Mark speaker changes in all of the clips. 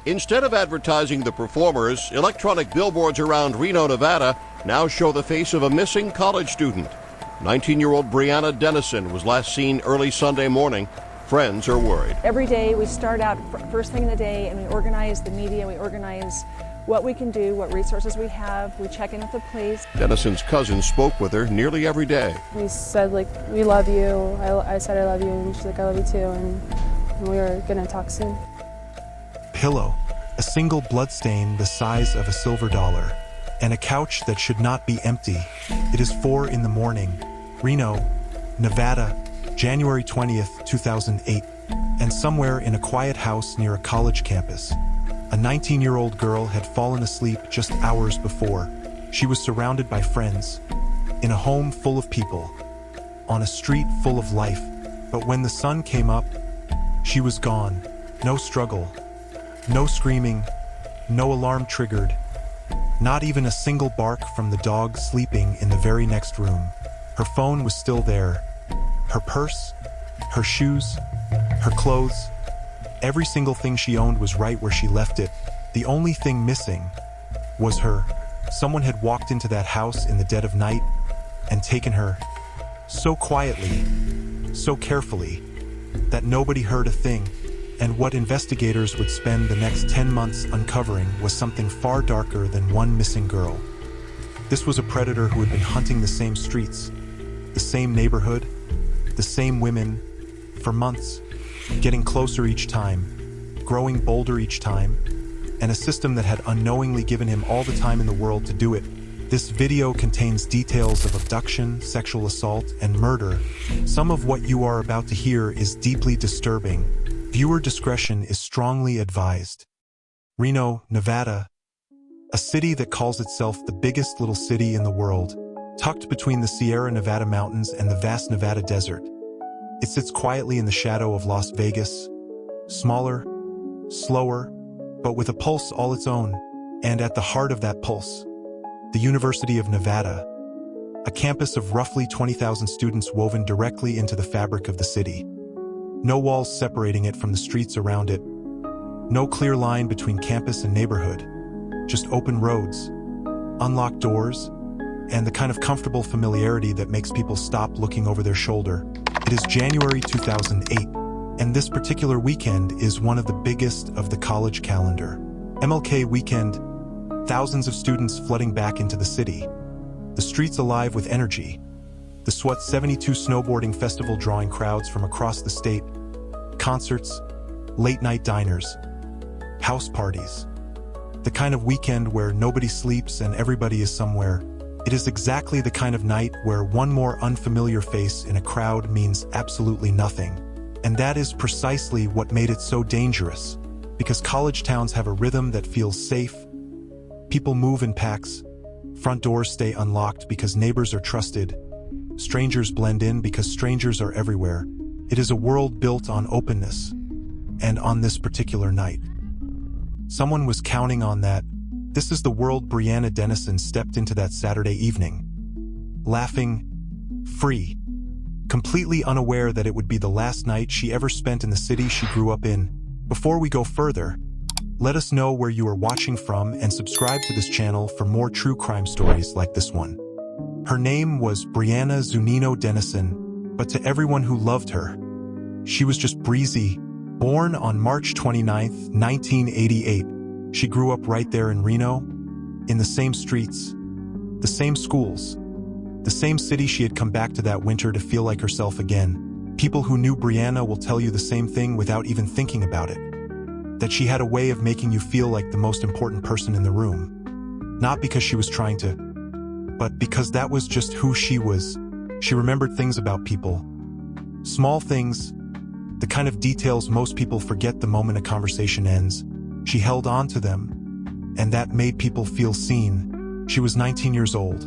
Speaker 1: Instead of advertising the performers, electronic billboards around Reno, Nevada now show the face of a missing college student. 19-year-old Brianna Denison was last seen early Sunday morning. Friends are worried.
Speaker 2: Every day we start out first thing in the day and we organize the media, we organize what we can do, what resources we have, we check in with the police.
Speaker 1: Dennison's cousin spoke with her nearly every day.
Speaker 3: We said, like, we love you. I said I love you, and she's like, I love you too, and we were gonna talk soon.
Speaker 4: Pillow, a single bloodstain the size of a silver dollar, and a couch that should not be empty. It is 4 in the morning, Reno, Nevada, January 20th, 2008, and somewhere in a quiet house near a college campus. A 19-year-old girl had fallen asleep just hours before. She was surrounded by friends, in a home full of people, on a street full of life. But when the sun came up, she was gone. No struggle, no screaming, no alarm triggered, not even a single bark from the dog sleeping in the very next room. Her phone was still there, her purse, her shoes, her clothes. Every single thing she owned was right where she left it. The only thing missing was her. Someone had walked into that house in the dead of night and taken her so quietly, so carefully, that nobody heard a thing. And what investigators would spend the next 10 months uncovering was something far darker than one missing girl. This was a predator who had been hunting the same streets, the same neighborhood, the same women, for months, getting closer each time, growing bolder each time, and a system that had unknowingly given him all the time in the world to do it. This video contains details of abduction, sexual assault, and murder. Some of what you are about to hear is deeply disturbing. Viewer discretion is strongly advised. Reno, Nevada, a city that calls itself the biggest little city in the world, tucked between the Sierra Nevada mountains and the vast Nevada desert. It sits quietly in the shadow of Las Vegas, smaller, slower, but with a pulse all its own. And at the heart of that pulse, the University of Nevada, a campus of roughly 20,000 students woven directly into the fabric of the city. No walls separating it from the streets around it. No clear line between campus and neighborhood. Just open roads, unlocked doors, and the kind of comfortable familiarity that makes people stop looking over their shoulder. It is January 2008, and this particular weekend is one of the biggest of the college calendar. MLK weekend, thousands of students flooding back into the city. The streets alive with energy. The SWAT 72 snowboarding festival drawing crowds from across the state. Concerts, late-night diners, house parties. The kind of weekend where nobody sleeps and everybody is somewhere. It is exactly the kind of night where one more unfamiliar face in a crowd means absolutely nothing. And that is precisely what made it so dangerous, because college towns have a rhythm that feels safe. People move in packs. Front doors stay unlocked because neighbors are trusted. Strangers blend in because strangers are everywhere. It is a world built on openness. And on this particular night, someone was counting on that. This is the world Brianna Denison stepped into that Saturday evening. Laughing, free, completely unaware that it would be the last night she ever spent in the city she grew up in. Before we go further, let us know where you are watching from and subscribe to this channel for more true crime stories like this one. Her name was Brianna Zunino Dennison, but to everyone who loved her, she was just breezy. Born on March 29, 1988, she grew up right there in Reno, in the same streets, the same schools, the same city she had come back to that winter to feel like herself again. People who knew Brianna will tell you the same thing without even thinking about it. That she had a way of making you feel like the most important person in the room. Not because she was trying to, but because that was just who she was. She remembered things about people. Small things, the kind of details most people forget the moment a conversation ends. She held on to them, and that made people feel seen. She was 19 years old,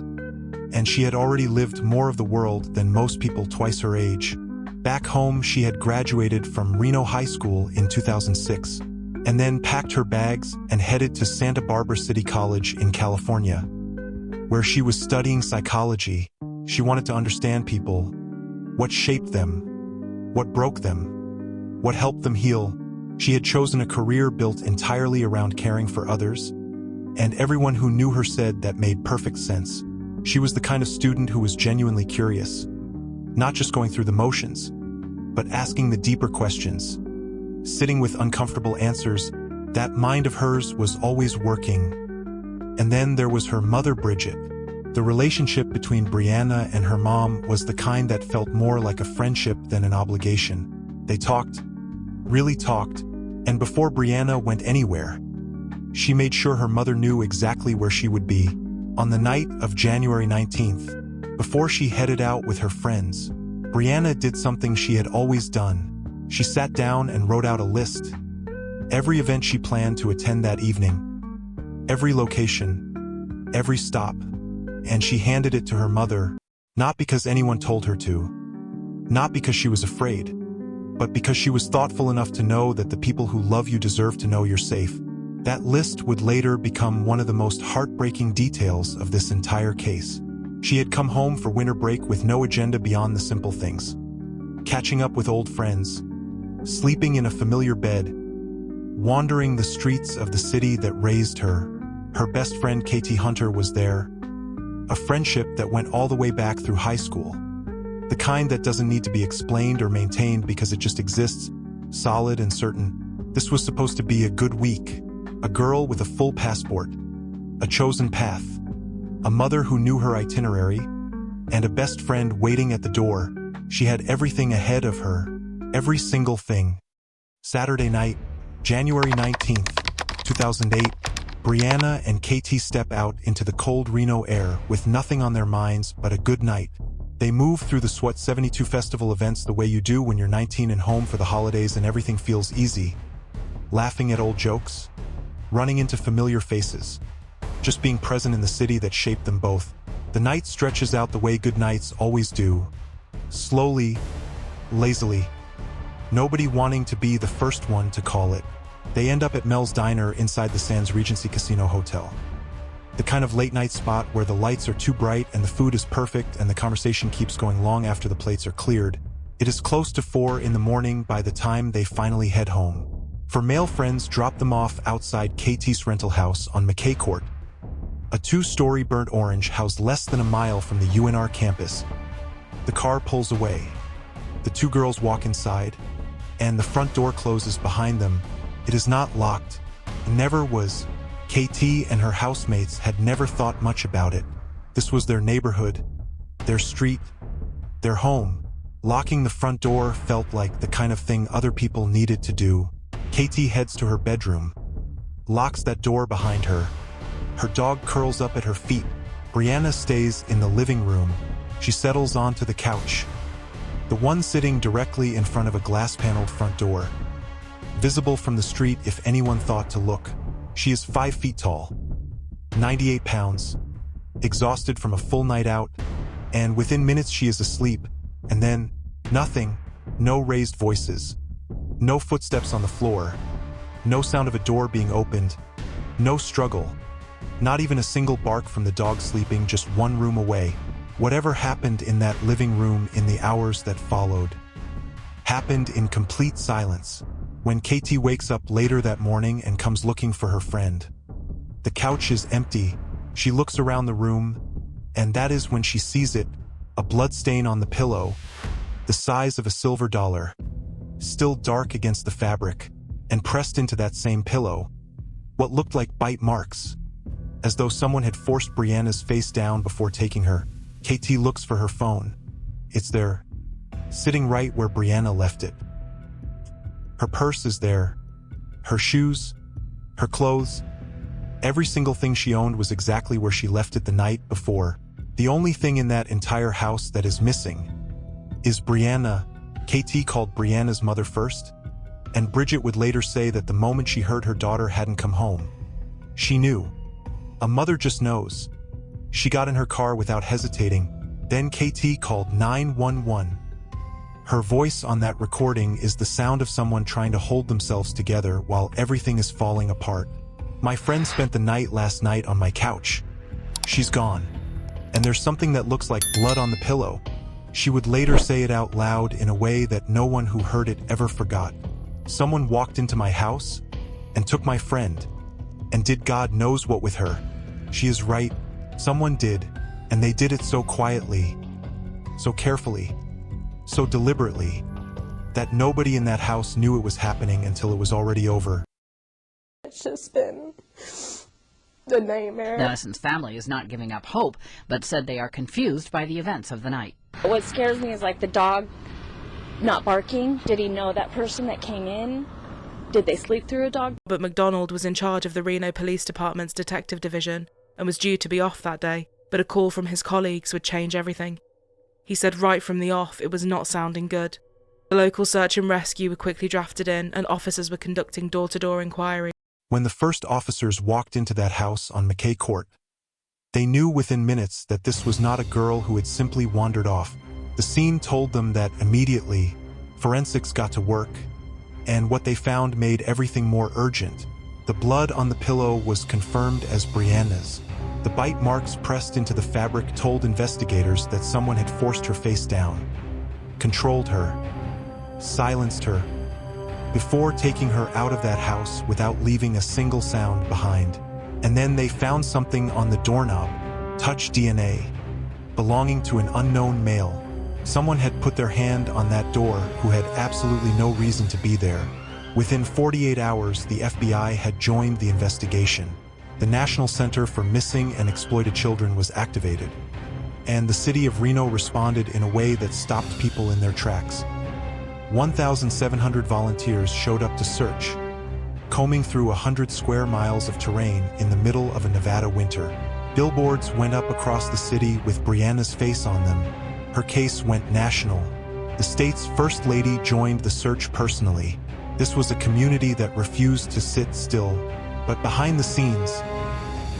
Speaker 4: and she had already lived more of the world than most people twice her age. Back home, she had graduated from Reno High School in 2006, and then packed her bags and headed to Santa Barbara City College in California, where she was studying psychology. She wanted to understand people, what shaped them, what broke them, what helped them heal. She had chosen a career built entirely around caring for others, and everyone who knew her said that made perfect sense. She was the kind of student who was genuinely curious, not just going through the motions, but asking the deeper questions. Sitting with uncomfortable answers, that mind of hers was always working. And then there was her mother, Bridget. The relationship between Brianna and her mom was the kind that felt more like a friendship than an obligation. They talked, really talked, and before Brianna went anywhere, she made sure her mother knew exactly where she would be. On the night of January 19th, before she headed out with her friends, Brianna did something she had always done. She sat down and wrote out a list. Every event she planned to attend that evening, every location, every stop, and she handed it to her mother, not because anyone told her to, not because she was afraid, but because she was thoughtful enough to know that the people who love you deserve to know you're safe. That list would later become one of the most heartbreaking details of this entire case. She had come home for winter break with no agenda beyond the simple things. Catching up with old friends, sleeping in a familiar bed, wandering the streets of the city that raised her. Her best friend Katie Hunter was there, a friendship that went all the way back through high school. The kind that doesn't need to be explained or maintained because it just exists, solid and certain. This was supposed to be a good week. A girl with a full passport, a chosen path, a mother who knew her itinerary, and a best friend waiting at the door. She had everything ahead of her, every single thing. Saturday night, January 19th, 2008, Brianna and Katie step out into the cold Reno air with nothing on their minds but a good night. They move through the SWAT 72 festival events the way you do when you're 19 and home for the holidays and everything feels easy. Laughing at old jokes, running into familiar faces, just being present in the city that shaped them both. The night stretches out the way good nights always do, slowly, lazily. Nobody wanting to be the first one to call it. They end up at Mel's Diner inside the Sands Regency Casino Hotel. The kind of late-night spot where the lights are too bright and the food is perfect and the conversation keeps going long after the plates are cleared. It is close to 4 in the morning by the time they finally head home. For male friends drop them off outside Katie's rental house on McKay Court, a 2-story burnt orange house less than a mile from the UNR campus. The car pulls away. The two girls walk inside, and the front door closes behind them. It is not locked. It never was. Katie and her housemates had never thought much about it. This was their neighborhood, their street, their home. Locking the front door felt like the kind of thing other people needed to do. Katie heads to her bedroom, locks that door behind her. Her dog curls up at her feet. Brianna stays in the living room. She settles onto the couch, the one sitting directly in front of a glass-paneled front door, visible from the street if anyone thought to look. She is 5 feet tall, 98 pounds, exhausted from a full night out, and within minutes she is asleep. And then, nothing, no raised voices, no footsteps on the floor, no sound of a door being opened, no struggle, not even a single bark from the dog sleeping just one room away. Whatever happened in that living room in the hours that followed happened in complete silence. When Katie wakes up later that morning and comes looking for her friend, the couch is empty. She looks around the room, and that is when she sees it, a blood stain on the pillow, the size of a silver dollar, still dark against the fabric, and pressed into that same pillow, what looked like bite marks, as though someone had forced Brianna's face down before taking her. Katie looks for her phone. It's there, sitting right where Brianna left it. Her purse is there, her shoes, her clothes. Every single thing she owned was exactly where she left it the night before. The only thing in that entire house that is missing is Brianna. Katie called Brianna's mother first, and Bridget would later say that the moment she heard her daughter hadn't come home, she knew. A mother just knows. She got in her car without hesitating. Then Katie called 911. Her voice on that recording is the sound of someone trying to hold themselves together while everything is falling apart. My friend spent the night last night on my couch. She's gone. And there's something that looks like blood on the pillow. She would later say it out loud in a way that no one who heard it ever forgot. Someone walked into my house and took my friend, and did God knows what with her. She is right. Someone did, and they did it so quietly, so carefully, so deliberately, that nobody in that house knew it was happening until it was already over.
Speaker 3: It's just been a nightmare.
Speaker 5: Dennison's family is not giving up hope, but said they are confused by the events of the night.
Speaker 6: What scares me is like the dog not barking. Did he know that person that came in? Did they sleep through a dog?
Speaker 7: But McDonald was in charge of the Reno Police Department's detective division and was due to be off that day, but a call from his colleagues would change everything. He said right from the off it was not sounding good. The local search and rescue were quickly drafted in and officers were conducting door-to-door inquiry.
Speaker 4: When the first officers walked into that house on McKay Court, they knew within minutes that this was not a girl who had simply wandered off. The scene told them that immediately, forensics got to work, and what they found made everything more urgent. The blood on the pillow was confirmed as Brianna's. The bite marks pressed into the fabric told investigators that someone had forced her face down, controlled her, silenced her, before taking her out of that house without leaving a single sound behind. And then they found something on the doorknob, touch DNA, belonging to an unknown male. Someone had put their hand on that door who had absolutely no reason to be there. Within 48 hours, the FBI had joined the investigation. The National Center for Missing and Exploited Children was activated, and the city of Reno responded in a way that stopped people in their tracks. 1,700 volunteers showed up to search, combing through 100 square miles of terrain in the middle of a Nevada winter. Billboards went up across the city with Brianna's face on them. Her case went national. The state's First Lady joined the search personally. This was a community that refused to sit still. But behind the scenes,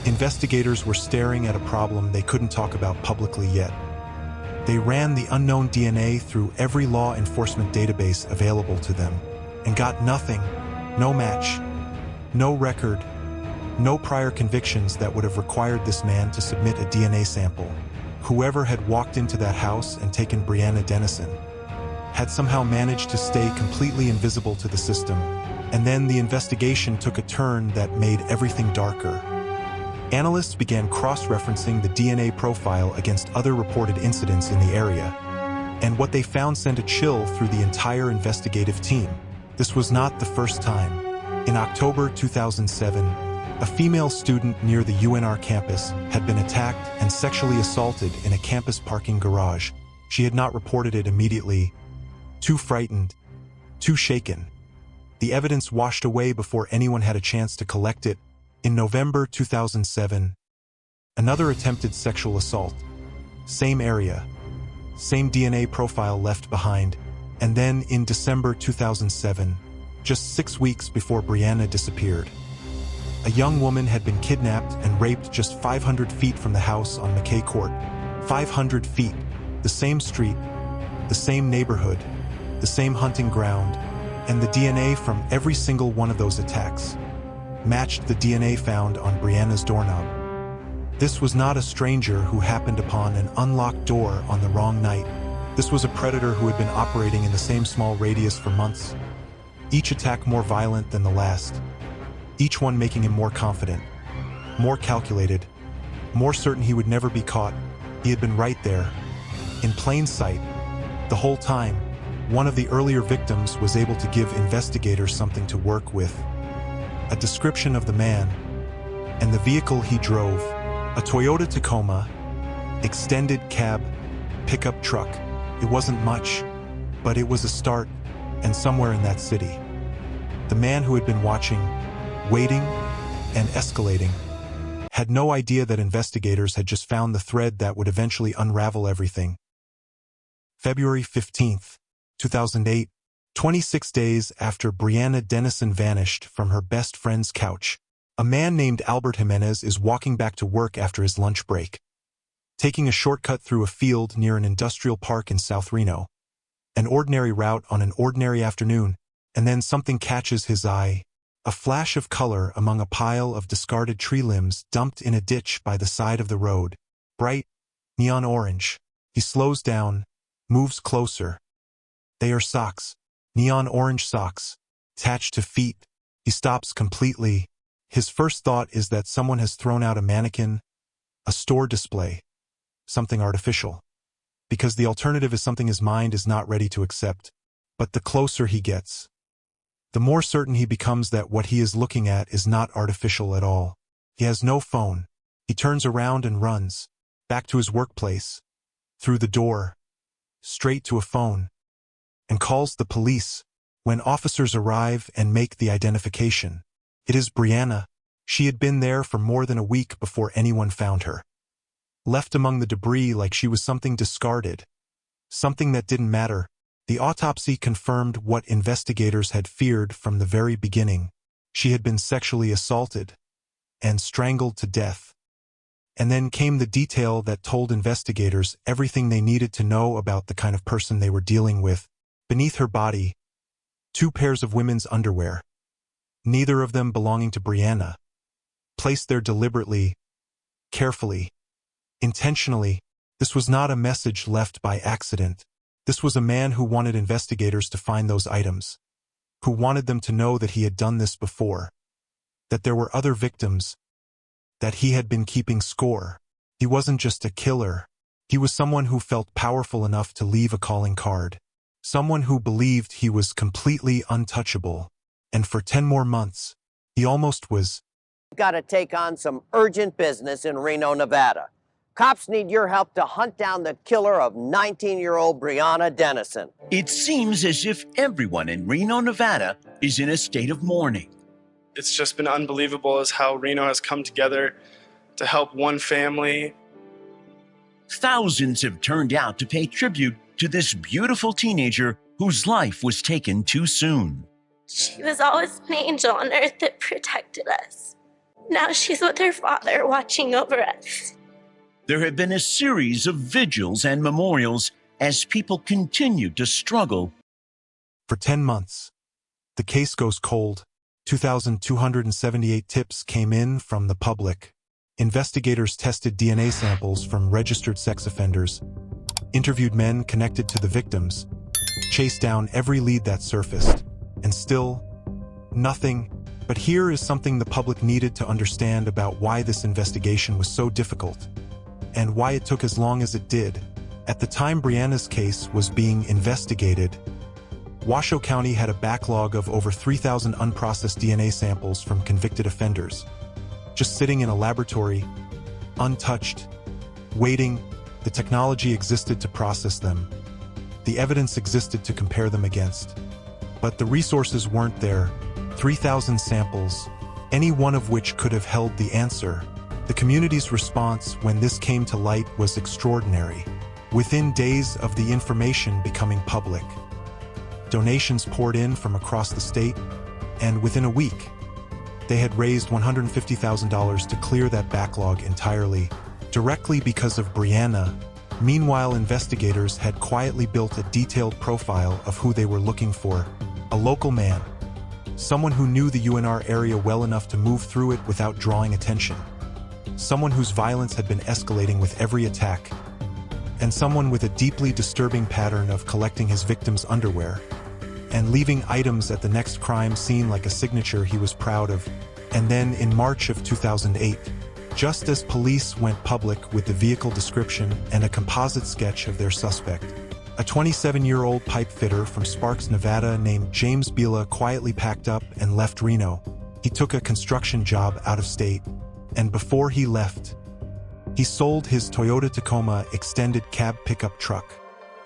Speaker 4: investigators were staring at a problem they couldn't talk about publicly yet. They ran the unknown DNA through every law enforcement database available to them and got nothing, no match, no record, no prior convictions that would have required this man to submit a DNA sample. Whoever had walked into that house and taken Brianna Denison had somehow managed to stay completely invisible to the system. And then the investigation took a turn that made everything darker. Analysts began cross-referencing the DNA profile against other reported incidents in the area, and what they found sent a chill through the entire investigative team. This was not the first time. In October 2007, a female student near the UNR campus had been attacked and sexually assaulted in a campus parking garage. She had not reported it immediately, too frightened, too shaken. The evidence washed away before anyone had a chance to collect it. In November 2007, another attempted sexual assault. Same area, same DNA profile left behind. And then in December 2007, just 6 weeks before Brianna disappeared, a young woman had been kidnapped and raped just 500 feet from the house on McKay Court. 500 feet, the same street, the same neighborhood, the same hunting ground, and the DNA from every single one of those attacks matched the DNA found on Brianna's doorknob. This was not a stranger who happened upon an unlocked door on the wrong night. This was a predator who had been operating in the same small radius for months, each attack more violent than the last, each one making him more confident, more calculated, more certain he would never be caught. He had been right there, in plain sight, the whole time. One of the earlier victims was able to give investigators something to work with. A description of the man and the vehicle he drove, a Toyota Tacoma, extended cab, pickup truck. It wasn't much, but it was a start, and somewhere in that city. The man who had been watching, waiting, and escalating, had no idea that investigators had just found the thread that would eventually unravel everything. February 15th, 2008, 26 days after Brianna Denison vanished from her best friend's couch, a man named Albert Jimenez is walking back to work after his lunch break, taking a shortcut through a field near an industrial park in South Reno. An ordinary route on an ordinary afternoon, and then something catches his eye. A flash of color among a pile of discarded tree limbs dumped in a ditch by the side of the road. Bright, neon orange. He slows down, moves closer. They are socks. Neon orange socks. attached to feet. He stops completely. His first thought is that someone has thrown out a mannequin, a store display, something artificial. Because the alternative is something his mind is not ready to accept. But the closer he gets, the more certain he becomes that what he is looking at is not artificial at all. He has no phone. He turns around and runs, back to his workplace, through the door, straight to a phone, and calls the police. When officers arrive and make the identification, it is Brianna. She had been there for more than a week before anyone found her. Left among the debris like she was something discarded, something that didn't matter. The autopsy confirmed what investigators had feared from the very beginning. She had been sexually assaulted and strangled to death. And then came the detail that told investigators everything they needed to know about the kind of person they were dealing with. Beneath her body, 2 pairs of women's underwear, neither of them belonging to Brianna, placed there deliberately, carefully, intentionally. This was not a message left by accident. This was a man who wanted investigators to find those items, who wanted them to know that he had done this before, that there were other victims, that he had been keeping score. He wasn't just a killer. He was someone who felt powerful enough to leave a calling card. Someone who believed he was completely untouchable. And for 10 more months, he almost was.
Speaker 8: Got to take on some urgent business in Reno, Nevada. Cops need your help to hunt down the killer of 19-year-old Brianna Denison.
Speaker 9: It seems as if everyone in Reno, Nevada is in a state of mourning.
Speaker 10: It's just been unbelievable as how Reno has come together to help one family.
Speaker 9: Thousands have turned out to pay tribute to this beautiful teenager whose life was taken too soon.
Speaker 11: She was always an angel on earth that protected us. Now she's with her father watching over us.
Speaker 9: There have been a series of vigils and memorials as people continue to struggle.
Speaker 4: For 10 months, the case goes cold. 2,278 tips came in from the public. Investigators tested DNA samples from registered sex offenders, interviewed men connected to the victims, chased down every lead that surfaced, and still, nothing. But here is something the public needed to understand about why this investigation was so difficult, and why it took as long as it did. At the time Brianna's case was being investigated, Washoe County had a backlog of over 3,000 unprocessed DNA samples from convicted offenders, just sitting in a laboratory, untouched, waiting. The technology existed to process them. The evidence existed to compare them against. But the resources weren't there. 3,000 samples, any one of which could have held the answer. The community's response when this came to light was extraordinary. Within days of the information becoming public, donations poured in from across the state, and within a week, they had raised $150,000 to clear that backlog entirely, directly because of Brianna. Meanwhile, investigators had quietly built a detailed profile of who they were looking for. A local man, someone who knew the UNR area well enough to move through it without drawing attention, someone whose violence had been escalating with every attack, and someone with a deeply disturbing pattern of collecting his victims' underwear and leaving items at the next crime scene like a signature he was proud of. And then in March of 2008, just as police went public with the vehicle description and a composite sketch of their suspect, a 27-year-old pipe fitter from Sparks, Nevada named James Biela quietly packed up and left Reno. He took a construction job out of state, and before he left, he sold his Toyota Tacoma extended cab pickup truck,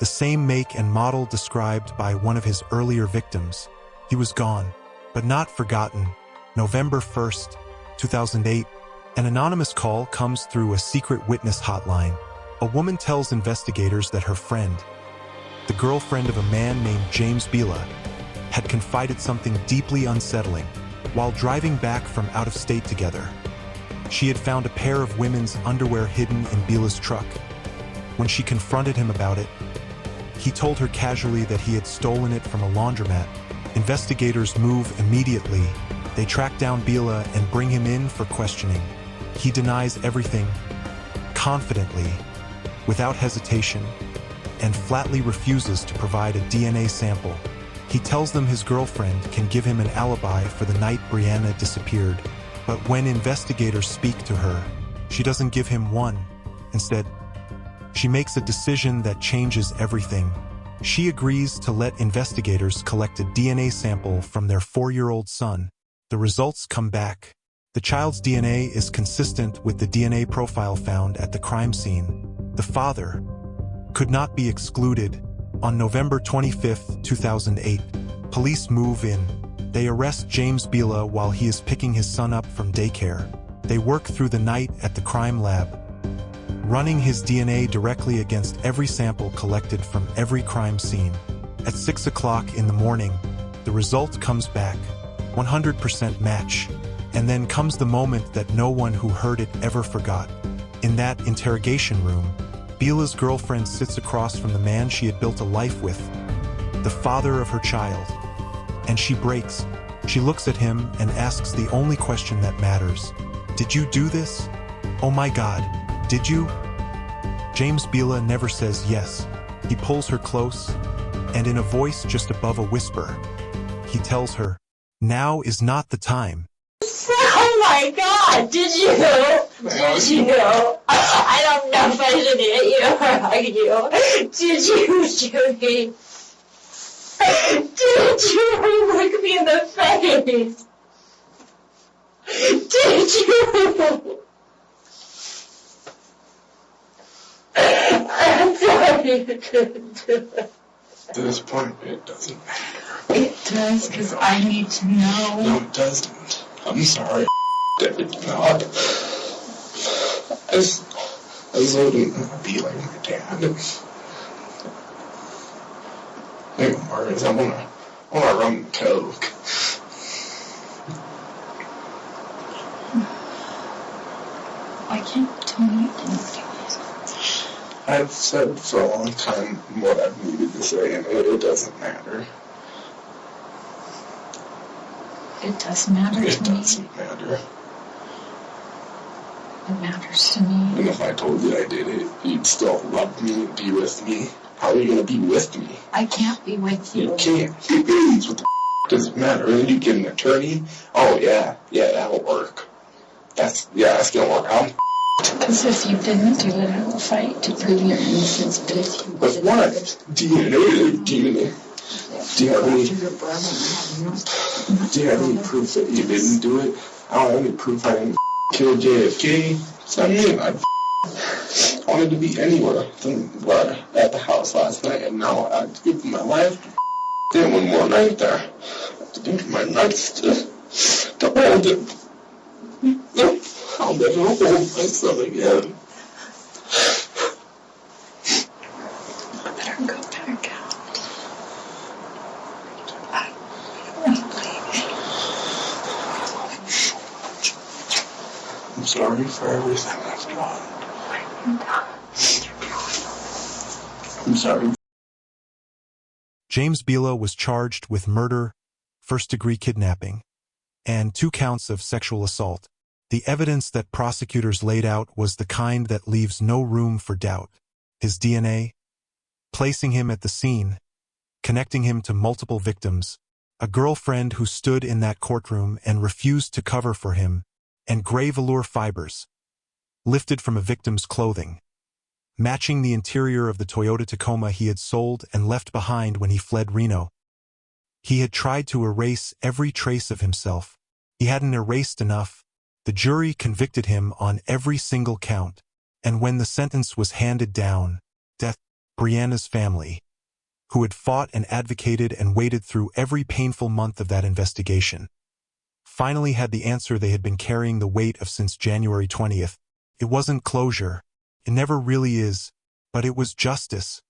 Speaker 4: the same make and model described by one of his earlier victims. He was gone, but not forgotten. November 1st, 2008, an anonymous call comes through a secret witness hotline. A woman tells investigators that her friend, the girlfriend of a man named James Biela, had confided something deeply unsettling while driving back from out of state together. She had found a pair of women's underwear hidden in Biela's truck. When she confronted him about it, he told her casually that he had stolen it from a laundromat. Investigators move immediately. They track down Biela and bring him in for questioning. He denies everything, confidently, without hesitation, and flatly refuses to provide a DNA sample. He tells them his girlfriend can give him an alibi for the night Brianna disappeared, but when investigators speak to her, she doesn't give him one. Instead, she makes a decision that changes everything. She agrees to let investigators collect a DNA sample from their 4-year-old son. The results come back. The child's DNA is consistent with the DNA profile found at the crime scene. The father could not be excluded. On November 25, 2008, police move in. They arrest James Biela while he is picking his son up from daycare. They work through the night at the crime lab, running his DNA directly against every sample collected from every crime scene. At 6 o'clock in the morning, the result comes back, 100% match. And then comes the moment that no one who heard it ever forgot. In that interrogation room, Biela's girlfriend sits across from the man she had built a life with, the father of her child. And she breaks. She looks at him and asks the only question that matters. Did you do this? Oh my God, did you? James Biela never says yes. He pulls her close, and in a voice just above a whisper, he tells her, now is not the time.
Speaker 12: Oh my God, did you? Did you? I don't know if I should hit you or hug you. Did you, Judy? Did you look me in the face? Did you? I'm sorry you didn't do it.
Speaker 13: At this point, it doesn't matter.
Speaker 12: It does, because I need to know.
Speaker 13: No, it doesn't. I'm sorry. That did not. I was hoping to be like my dad. Hey, Marcus, I wanna run coke.
Speaker 12: Why can't you tell me you didn't do it?
Speaker 13: I've said for a long time what I've needed to say, and it doesn't matter.
Speaker 12: It does matter to me.
Speaker 13: It doesn't matter.
Speaker 12: It matters to me.
Speaker 13: And if I told you I did it, you'd still love me and be with me. How are you going to be with me?
Speaker 12: I can't be with you.
Speaker 13: You can't. What the does it matter? And you get an attorney? Oh, yeah, that'll work. That's going to work out.
Speaker 12: Because if you didn't do it, I will fight to prove your innocence. But if you did,
Speaker 13: but what? DNA. Do you have any proof that you didn't do it? I don't have any proof I didn't kill JFK. So I mean, I wanted to be anywhere than at the house last night, and now I'd give my life to then one more night there. I think my nuts to hold it. I'll never hold myself again.
Speaker 12: I better go back out.
Speaker 13: I'm sorry for everything I've done. I'm sorry.
Speaker 4: James Biela was charged with murder, first-degree kidnapping, and 2 counts of sexual assault. The evidence that prosecutors laid out was the kind that leaves no room for doubt. His DNA, placing him at the scene, connecting him to multiple victims, a girlfriend who stood in that courtroom and refused to cover for him, and gray velour fibers, lifted from a victim's clothing, matching the interior of the Toyota Tacoma he had sold and left behind when he fled Reno. He had tried to erase every trace of himself. He hadn't erased enough. The jury convicted him on every single count, and when the sentence was handed down, death, Brianna's family, who had fought and advocated and waited through every painful month of that investigation, finally had the answer they had been carrying the weight of since January 20th. It wasn't closure. It never really is, but it was justice.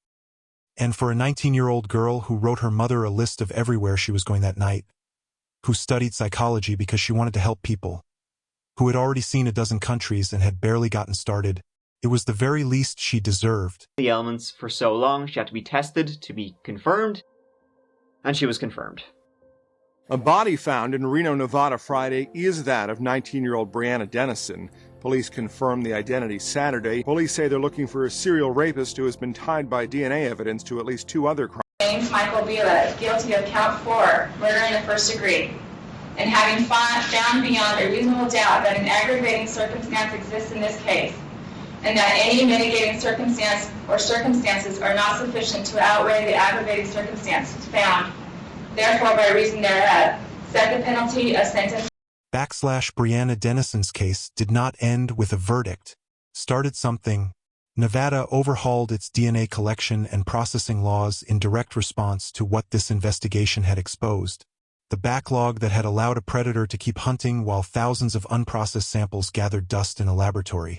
Speaker 4: And for a 19-year-old girl who wrote her mother a list of everywhere she was going that night, who studied psychology because she wanted to help people, who had already seen a dozen countries and had barely gotten started, it was the very least she deserved.
Speaker 14: The elements for so long, she had to be tested to be confirmed, and she was confirmed.
Speaker 15: A body found in Reno, Nevada Friday is that of 19-year-old Brianna Denison. Police confirmed the identity Saturday. Police say they're looking for a serial rapist who has been tied by DNA evidence to at least 2 other crimes.
Speaker 16: James Michael Biela guilty of count 4, murder in the first degree, and having found beyond a reasonable doubt that an aggravating circumstance exists in this case, and that any mitigating circumstance or circumstances are not sufficient to outweigh the aggravating circumstances found, therefore by reason thereof, set the penalty of sentence.
Speaker 4: Brianna Denison's case did not end with a verdict. Started something. Nevada overhauled its DNA collection and processing laws in direct response to what this investigation had exposed. The backlog that had allowed a predator to keep hunting while thousands of unprocessed samples gathered dust in a laboratory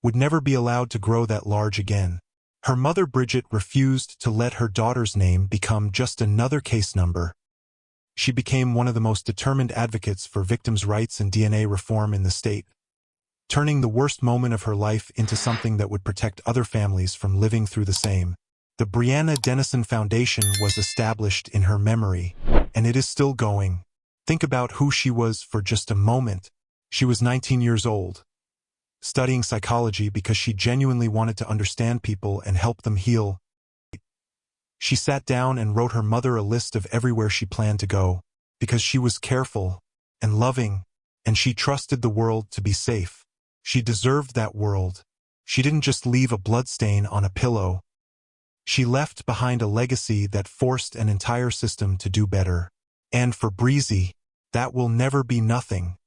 Speaker 4: would never be allowed to grow that large again. Her mother Bridget refused to let her daughter's name become just another case number. She became one of the most determined advocates for victims' rights and DNA reform in the state, turning the worst moment of her life into something that would protect other families from living through the same. The Brianna Denison Foundation was established in her memory, and it is still going. Think about who she was for just a moment. She was 19 years old, studying psychology because she genuinely wanted to understand people and help them heal. She sat down and wrote her mother a list of everywhere she planned to go, because she was careful and loving, and she trusted the world to be safe. She deserved that world. She didn't just leave a bloodstain on a pillow. She left behind a legacy that forced an entire system to do better. And for Breezy, that will never be nothing.